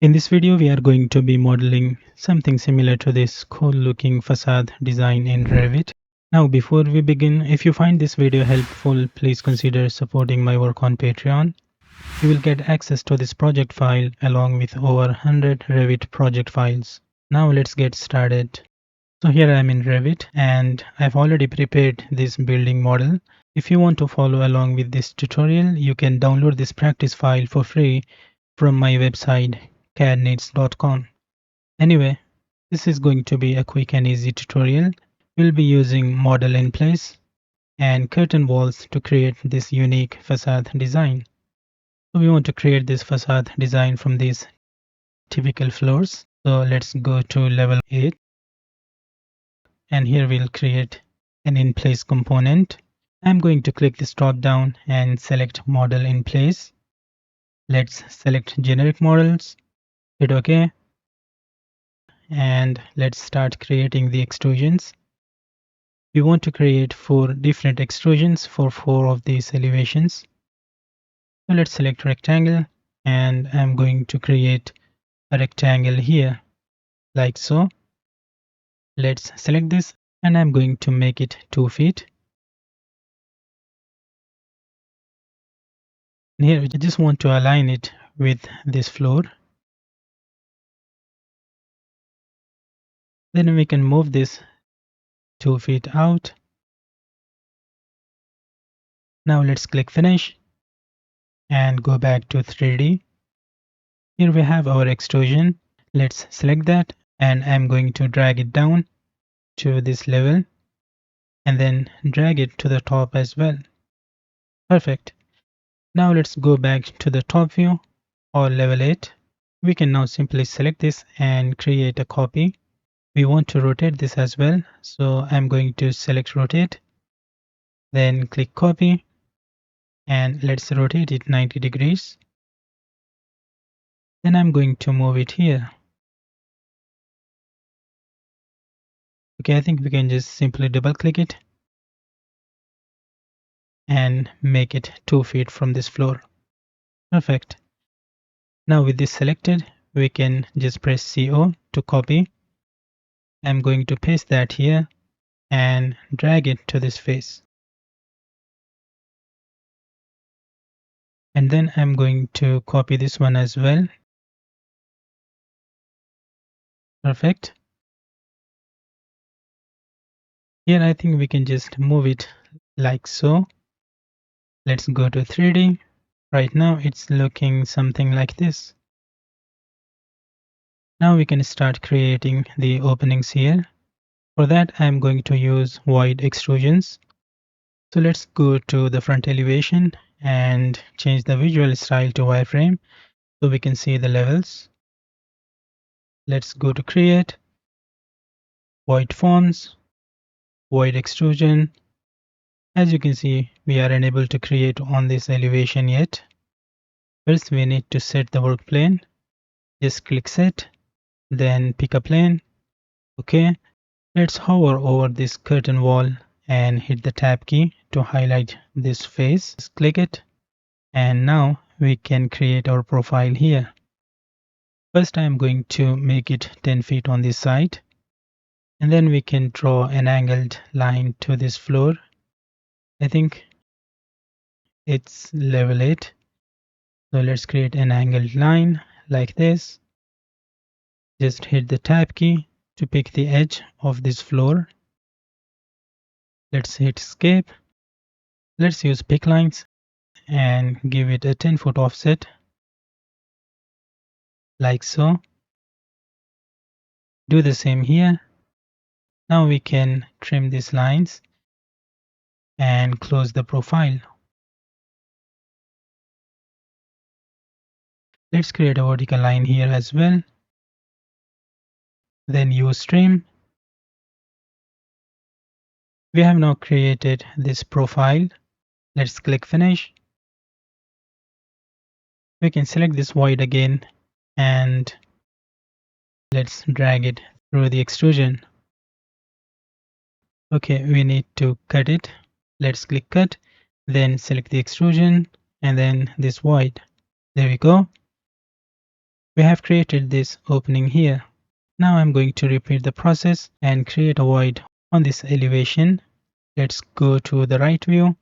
In this video, we are going to be modeling something similar to this cool looking facade design in Revit. Now, before we begin, if you find this video helpful, please consider supporting my work on Patreon. You will get access to this project file along with over 100 Revit project files. Now let's get started. So here I am in Revit and I've already prepared this building model. If you want to follow along with this tutorial, you can download this practice file for free from my website cadneeds.com. Anyway, this is going to be a quick and easy tutorial. We'll be using model in place and curtain walls to create this unique facade design. So we want to create this facade design from these typical floors. So let's go to level 8 and here we'll create an in place component. I'm going to click this drop down and select model in place. Let's select generic models, hit OK, and let's start creating the extrusions. We want to create 4 different extrusions for 4 of these elevations. So let's select rectangle and I'm going to create a rectangle here like so. Let's select this and I'm going to make it 2 feet. And here we just want to align it with this floor. Then we can move this 2 feet out. Now let's click finish and go back to 3D. Here we have our extrusion. Let's select that and I'm going to drag it down to this level and then drag it to the top as well. Perfect. Now let's go back to the top view or level 8. We can now simply select this and create a copy. We want to rotate this as well. So I'm going to select rotate, then click copy and let's rotate it 90 degrees. Then I'm going to move it here. Okay, I think we can just simply double click it and make it 2 feet from this floor. Perfect. Now with this selected, we can just press CO to copy. I'm going to paste that here and drag it to this face. And then I'm going to copy this one as well. Perfect. Here I think we can just move it like so. Let's go to 3D. Right now it's looking something like this. Now we can start creating the openings here. For that I'm going to use void extrusions. So let's go to the front elevation and change the visual style to wireframe so we can see the levels. Let's go to create, void forms, void extrusion. As you can see, we are unable to create on this elevation yet. First we need to set the work plane. Just click set, then pick a plane. Okay, let's hover over this curtain wall and hit the tab key to highlight this face. Just click it and now we can create our profile here. First I'm going to make it 10 feet on this side and then we can draw an angled line to this floor. I think it's level 8. So let's create an angled line like this. Just hit the tab key to pick the edge of this floor. Let's hit escape. Let's use pick lines and give it a 10-foot offset like so. Do the same here. Now we can trim these lines and close the profile. Let's create a vertical line here as well. Then use trim. We have now created this profile. Let's click finish. We can select this void again and let's drag it through the extrusion. Okay, we need to cut it. Let's click cut, then select the extrusion and then this void. There we go. We have created this opening here. Now I'm going to repeat the process and create a void on this elevation. Let's go to the right view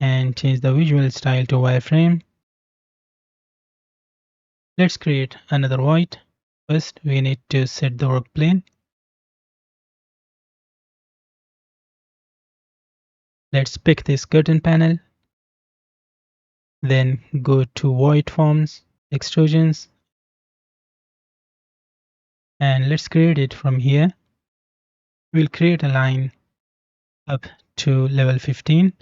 and change the visual style to wireframe. Let's create another void. First, we need to set the work plane. Let's pick this curtain panel. Then go to void forms, extrusions, and let's create it from here. We'll create a line up to level 15.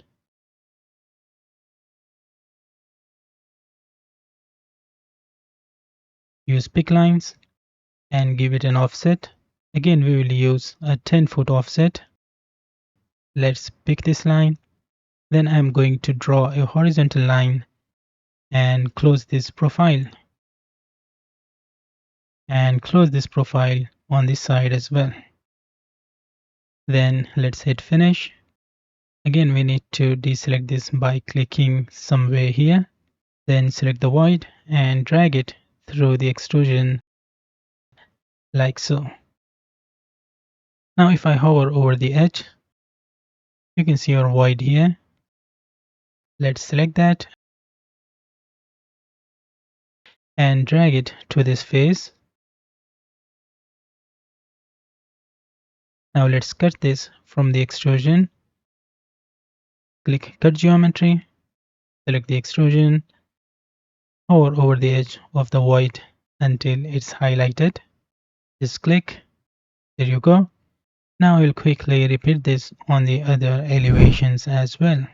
Use pick lines and give it an offset. Again, we will use a 10-foot offset. Let's pick this line. Then I'm going to draw a horizontal line and close this profile. And close this profile on this side as well. Then let's hit finish. Again, we need to deselect this by clicking somewhere here. Then select the void and drag it through the extrusion like so. Now if I hover over the edge, you can see our void here. Let's select that and drag it to this face. Now let's cut this from the extrusion. Click cut geometry, select the extrusion, hover over the edge of the void until it's highlighted. Just click, there you go. Now we'll quickly repeat this on the other elevations as well.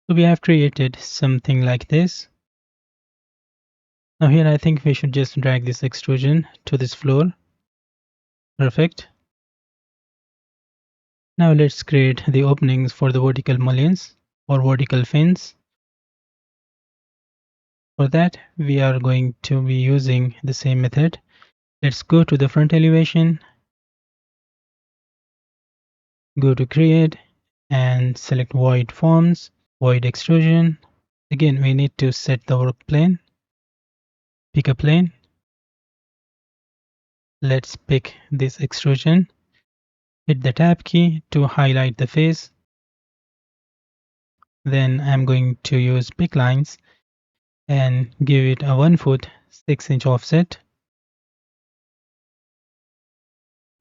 So we have created something like this. Now here I think we should just drag this extrusion to this floor. Perfect. Now let's create the openings for the vertical mullions or vertical fins. For that, we are going to be using the same method. Let's go to the front elevation, go to create and select void forms, void extrusion. Again, we need to set the work plane. Pick a plane. Let's pick this extrusion. Hit the tab key to highlight the face. Then I'm going to use pick lines and give it a 1 foot 6-inch offset.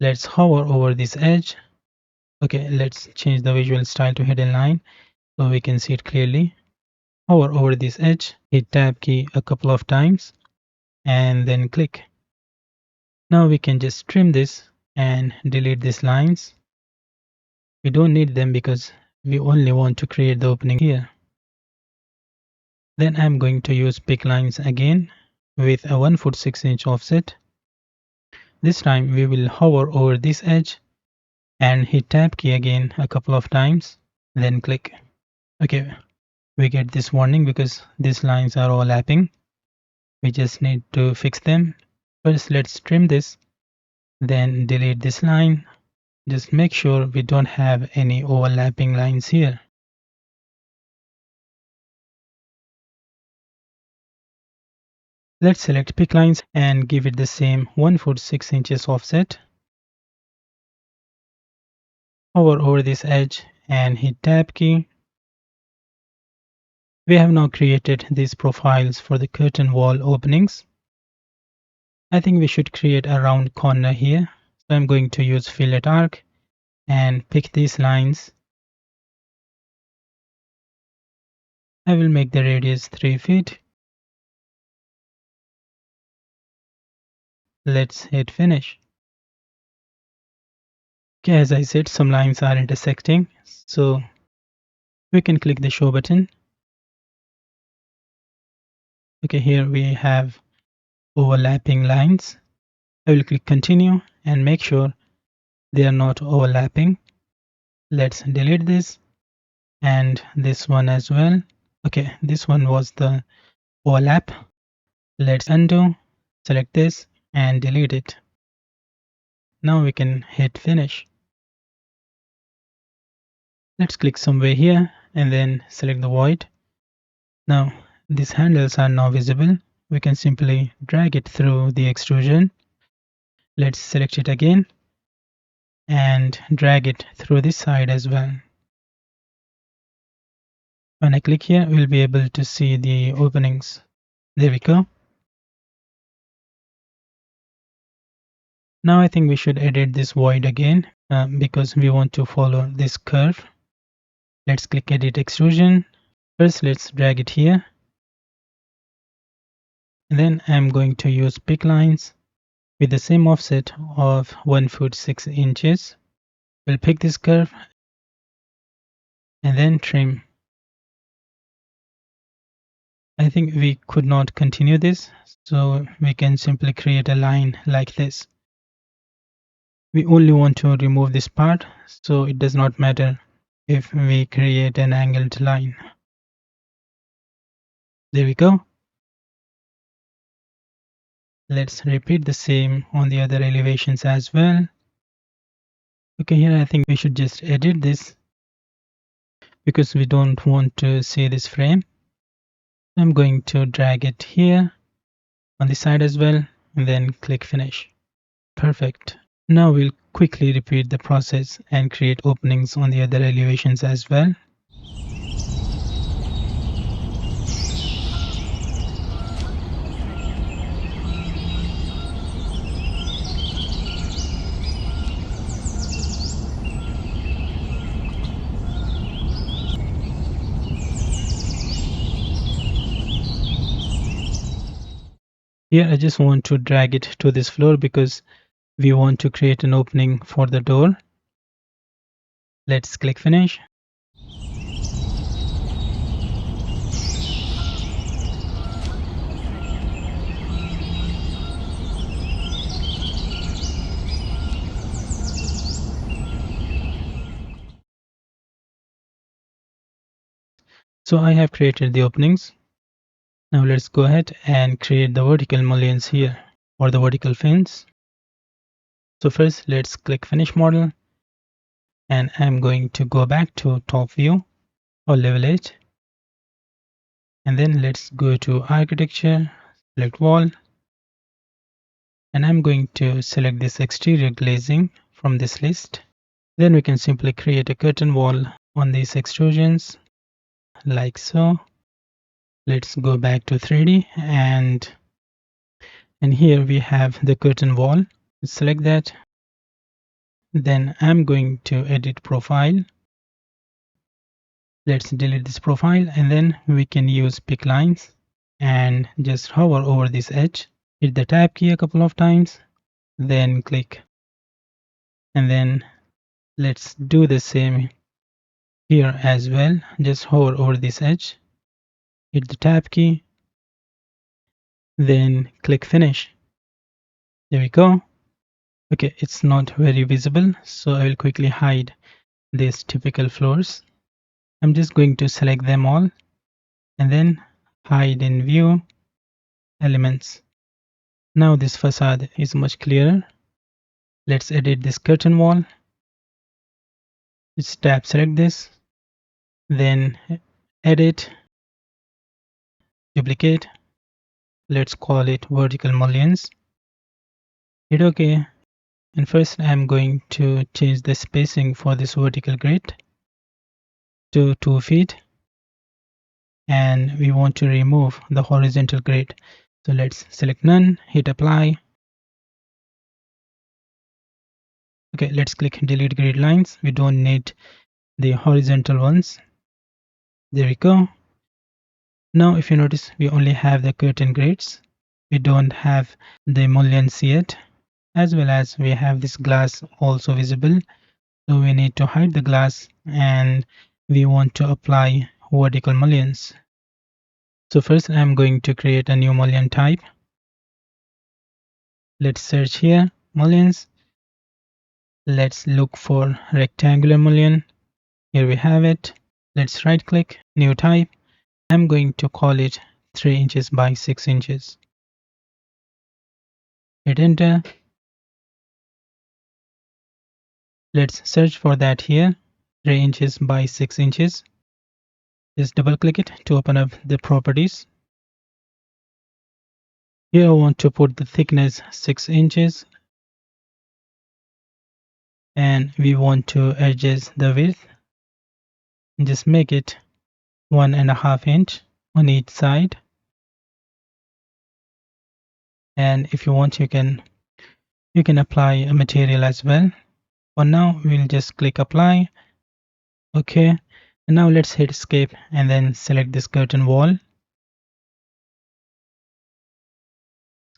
Let's hover over this edge. Okay, let's change the visual style to hidden line so we can see it clearly. Hover over this edge, hit tab key a couple of times and then click. Now we can just trim this and delete these lines. We don't need them because we only want to create the opening here. Then I'm going to use pick lines again with a 1 foot 6-inch offset. This time we will hover over this edge and hit tab key again a couple of times, then click. Okay, we get this warning because these lines are overlapping. We just need to fix them. First, let's trim this, then delete this line. Just make sure we don't have any overlapping lines here. Let's select pick lines and give it the same 1 foot 6 inches offset. Hover over this edge and hit tab key. We have now created these profiles for the curtain wall openings. I think we should create a round corner here. So I'm going to use fillet arc and pick these lines I will make the radius 3 feet. Let's hit finish. Okay, as I said, some lines are intersecting, so we can click the show button. Okay, here we have overlapping lines. I will click continue and make sure they are not overlapping. Let's delete this and this one as well. Okay, this one was the overlap. Let's undo, select this and delete it. Now we can hit finish. Let's click somewhere here and then select the void. Now these handles are now visible. We can simply drag it through the extrusion. Let's select it again and drag it through this side as well. When I click here, we'll be able to see the openings. There we go. Now I think we should edit this void again because we want to follow this curve. Let's click edit extrusion. First, let's drag it here. And then I'm going to use pick lines with the same offset of 1 foot 6 inches. We'll pick this curve and then trim. I think we could not continue this, so we can simply create a line like this. We only want to remove this part, so it does not matter if we create an angled line. There we go. Let's repeat the same on the other elevations as well. Okay, here I think we should just edit this because we don't want to see this frame. I'm going to drag it here on the side as well and then click finish. Perfect. Now we'll quickly repeat the process and create openings on the other elevations as well. Here I just want to drag it to this floor because we want to create an opening for the door. Let's click finish. So I have created the openings. Now let's go ahead and create the vertical mullions here or the vertical fins. So first let's click finish model and I'm going to go back to top view or level 8 and then let's go to architecture, select wall, and I'm going to select this exterior glazing from this list. Then we can simply create a curtain wall on these extrusions like so. Let's go back to 3D and here we have the curtain wall. Select that. Then I'm going to edit profile. Let's delete this profile and then we can use pick lines and just hover over this edge. Hit the tab key a couple of times, then click. And then let's do the same here as well. Just hover over this edge, hit the tab key, then click finish. There we go. Okay, it's not very visible, so I will quickly hide these typical floors. I'm just going to select them all and then hide in view elements. Now this facade is much clearer. Let's edit this curtain wall. Just tab select this, then edit, duplicate. Let's call it vertical mullions. Hit OK. And first I'm going to change the spacing for this vertical grid to 2 feet. And we want to remove the horizontal grid. So let's select none, hit apply. Okay, let's click delete grid lines. We don't need the horizontal ones. There we go. Now if you notice, we only have the curtain grids. We don't have the mullions yet, as well as we have this glass also visible. So we need to hide the glass and we want to apply vertical mullions. So first I'm going to create a new mullion type. Let's search here, mullions. Let's look for rectangular mullion. Here we have it. Let's right click, new type. I'm going to call it 3 inches by 6 inches. Hit enter. Let's search for that here, 3 inches by 6 inches. Just double click it to open up the properties. Here I want to put the thickness 6 inches and we want to adjust the width. Just make it 1.5 inch on each side. And if you want, you can apply a material as well. For now, we'll just click apply. Okay. And now let's hit escape and then select this curtain wall.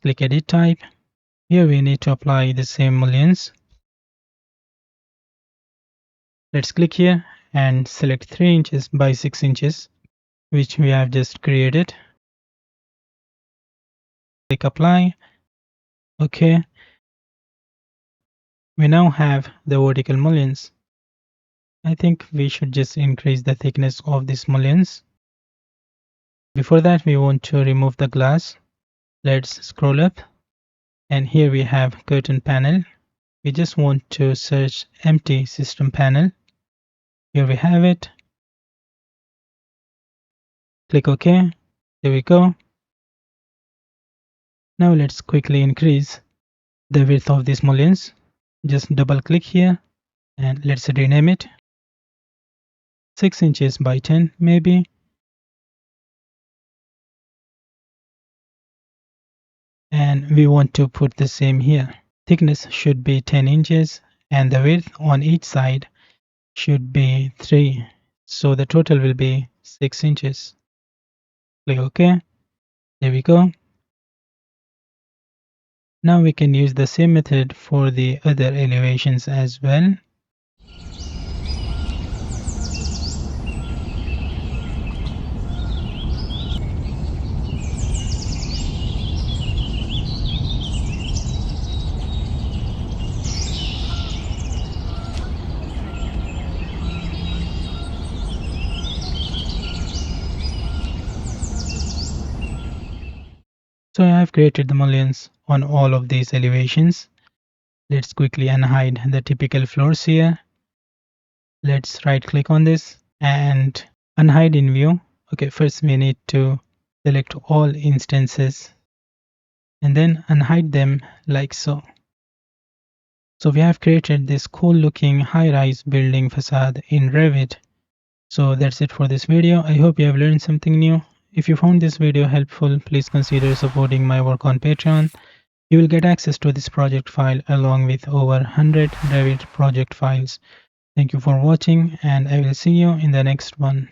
Click edit type. Here we need to apply the same mullions. Let's click here and select 3 inches by 6 inches, which we have just created. Click apply. Okay. We now have the vertical mullions. I think we should just increase the thickness of these mullions. Before that, we want to remove the glass. Let's scroll up and here we have curtain panel. We just want to search empty system panel. Here we have it. Click OK. There we go. Now let's quickly increase the width of these mullions. Just double click here and let's rename it. 6 inches by 10 maybe. And we want to put the same here. Thickness should be 10 inches and the width on each side should be 3. So the total will be 6 inches. Click OK. There we go. Now we can use the same method for the other elevations as well. So I have created the mullions on all of these elevations. Let's quickly unhide the typical floors here. Let's right click on this and unhide in view. Okay, first we need to select all instances and then unhide them like so. So we have created this cool looking high-rise building facade in Revit. So that's it for this video. I hope you have learned something new. If you found this video helpful, please consider supporting my work on Patreon. You will get access to this project file along with over 100 Revit project files. Thank you for watching and I will see you in the next one.